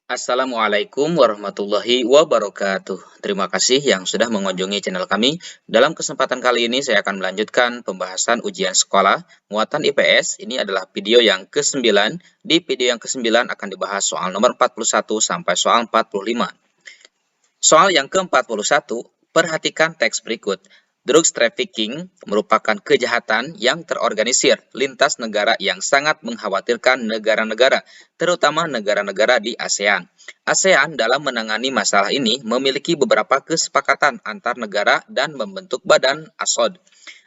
Assalamualaikum warahmatullahi wabarakatuh. Terima kasih yang sudah mengunjungi channel kami. Dalam kesempatan kali ini saya akan melanjutkan pembahasan ujian sekolah muatan IPS. Ini adalah video yang ke-9. Di video yang ke-9 akan dibahas soal nomor 41 sampai soal 45. Soal yang ke-41, perhatikan teks berikut. Drugs trafficking merupakan kejahatan yang terorganisir lintas negara yang sangat mengkhawatirkan negara-negara, terutama negara-negara di ASEAN. ASEAN dalam menangani masalah ini memiliki beberapa kesepakatan antar negara dan membentuk badan ASOD.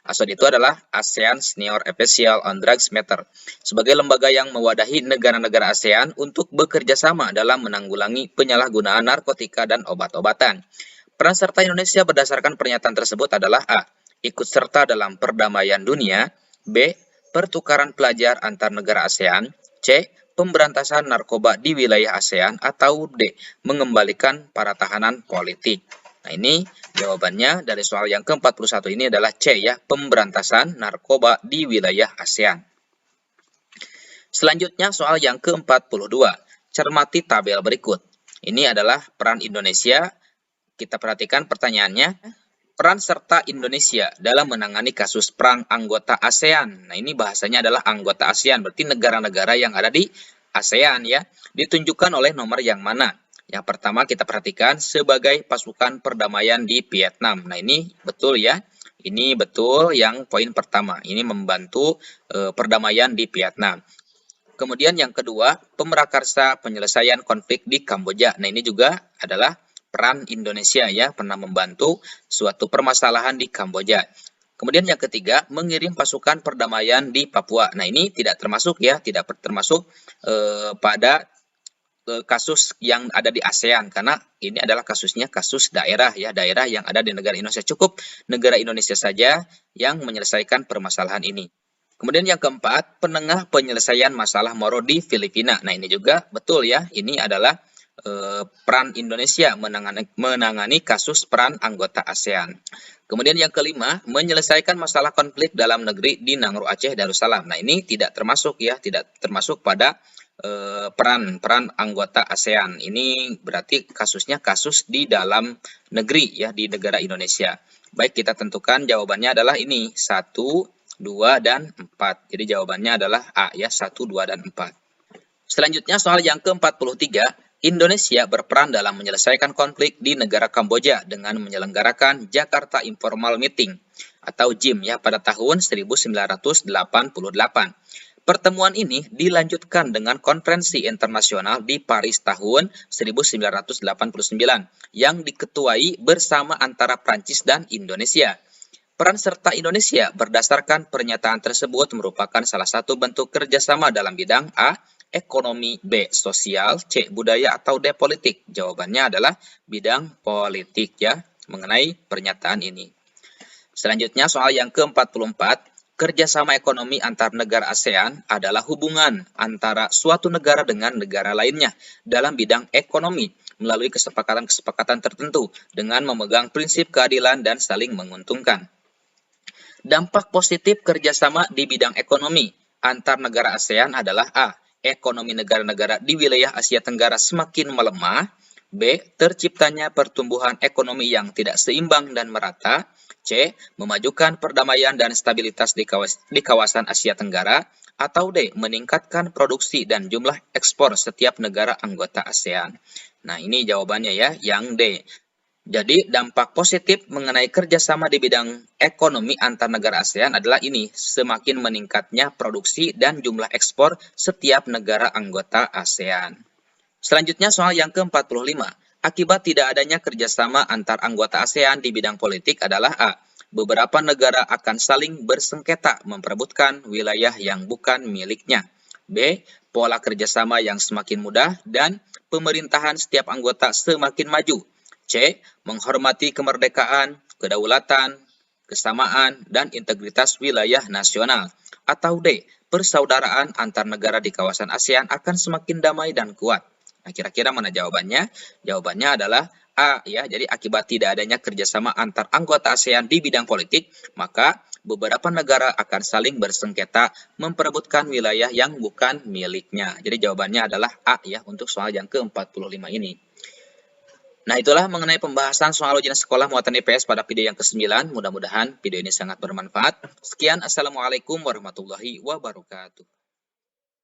ASOD itu adalah ASEAN Senior Official on Drugs Matter, sebagai lembaga yang mewadahi negara-negara ASEAN untuk bekerja sama dalam menanggulangi penyalahgunaan narkotika dan obat-obatan. Peran serta Indonesia berdasarkan pernyataan tersebut adalah A. Ikut serta dalam perdamaian dunia. B. Pertukaran pelajar antar negara ASEAN. C. Pemberantasan narkoba di wilayah ASEAN. Atau D. Mengembalikan para tahanan politik. Nah, ini jawabannya dari soal yang ke-41 ini adalah C ya, pemberantasan narkoba di wilayah ASEAN. Selanjutnya soal yang ke-42. Cermati tabel berikut. Ini adalah peran Indonesia. Kita perhatikan pertanyaannya, peran serta Indonesia dalam menangani kasus perang anggota ASEAN. Nah, ini bahasanya adalah anggota ASEAN, berarti negara-negara yang ada di ASEAN ya. Ditunjukkan oleh nomor yang mana? Yang pertama kita perhatikan sebagai pasukan perdamaian di Vietnam. Nah, ini betul ya. Ini betul yang poin pertama. Ini membantu perdamaian di Vietnam. Kemudian yang kedua, pemrakarsa penyelesaian konflik di Kamboja. Nah, ini juga adalah peran Indonesia ya, pernah membantu suatu permasalahan di Kamboja. Kemudian yang ketiga, mengirim pasukan perdamaian di Papua. Nah, ini tidak termasuk ya, tidak termasuk pada kasus yang ada di ASEAN, karena ini adalah kasusnya kasus daerah ya, daerah yang ada di negara Indonesia. Cukup negara Indonesia saja yang menyelesaikan permasalahan ini. Kemudian yang keempat, penengah penyelesaian masalah Moro di Filipina. Nah, ini juga betul ya, ini adalah peran Indonesia menangani kasus peran anggota ASEAN. Kemudian yang kelima, menyelesaikan masalah konflik dalam negeri di Nangro Aceh Darussalam. Nah, ini tidak termasuk ya, tidak termasuk pada peran anggota ASEAN. Ini berarti kasusnya kasus di dalam negeri ya, di negara Indonesia. Baik, kita tentukan jawabannya adalah ini 1, 2, dan 4. Jadi jawabannya adalah A ya, 1, 2, dan 4. Selanjutnya soal yang ke-43, Indonesia berperan dalam menyelesaikan konflik di negara Kamboja dengan menyelenggarakan Jakarta Informal Meeting atau JIM ya pada tahun 1988. Pertemuan ini dilanjutkan dengan konferensi internasional di Paris tahun 1989 yang diketuai bersama antara Prancis dan Indonesia. Peran serta Indonesia berdasarkan pernyataan tersebut merupakan salah satu bentuk kerjasama dalam bidang A. Ekonomi, B. Sosial, C. Budaya, atau D. Politik. Jawabannya adalah bidang politik ya, mengenai pernyataan ini. Selanjutnya soal yang ke-44, kerjasama ekonomi antar negara ASEAN adalah hubungan antara suatu negara dengan negara lainnya dalam bidang ekonomi melalui kesepakatan-kesepakatan tertentu dengan memegang prinsip keadilan dan saling menguntungkan. Dampak positif kerjasama di bidang ekonomi antar negara ASEAN adalah A. Ekonomi negara-negara di wilayah Asia Tenggara semakin melemah. B. Terciptanya pertumbuhan ekonomi yang tidak seimbang dan merata. C. Memajukan perdamaian dan stabilitas di kawasan Asia Tenggara. Atau D. Meningkatkan produksi dan jumlah ekspor setiap negara anggota ASEAN. Nah, ini jawabannya ya, yang D. Jadi dampak positif mengenai kerjasama di bidang ekonomi antar negara ASEAN adalah ini, semakin meningkatnya produksi dan jumlah ekspor setiap negara anggota ASEAN. Selanjutnya soal yang ke-45, akibat tidak adanya kerjasama antar anggota ASEAN di bidang politik adalah A. Beberapa negara akan saling bersengketa memperebutkan wilayah yang bukan miliknya. B. Pola kerjasama yang semakin mudah dan pemerintahan setiap anggota semakin maju. C. Menghormati kemerdekaan, kedaulatan, kesamaan, dan integritas wilayah nasional. Atau D. Persaudaraan antar negara di kawasan ASEAN akan semakin damai dan kuat. Nah, kira-kira mana jawabannya? Jawabannya adalah A ya. Jadi akibat tidak adanya kerjasama antar anggota ASEAN di bidang politik, maka beberapa negara akan saling bersengketa memperebutkan wilayah yang bukan miliknya. Jadi jawabannya adalah A ya untuk soal yang ke-45 ini. Nah, itulah mengenai pembahasan soal ujian sekolah muatan IPS pada video yang ke-9. Mudah-mudahan video ini sangat bermanfaat. Sekian, Assalamualaikum warahmatullahi wabarakatuh.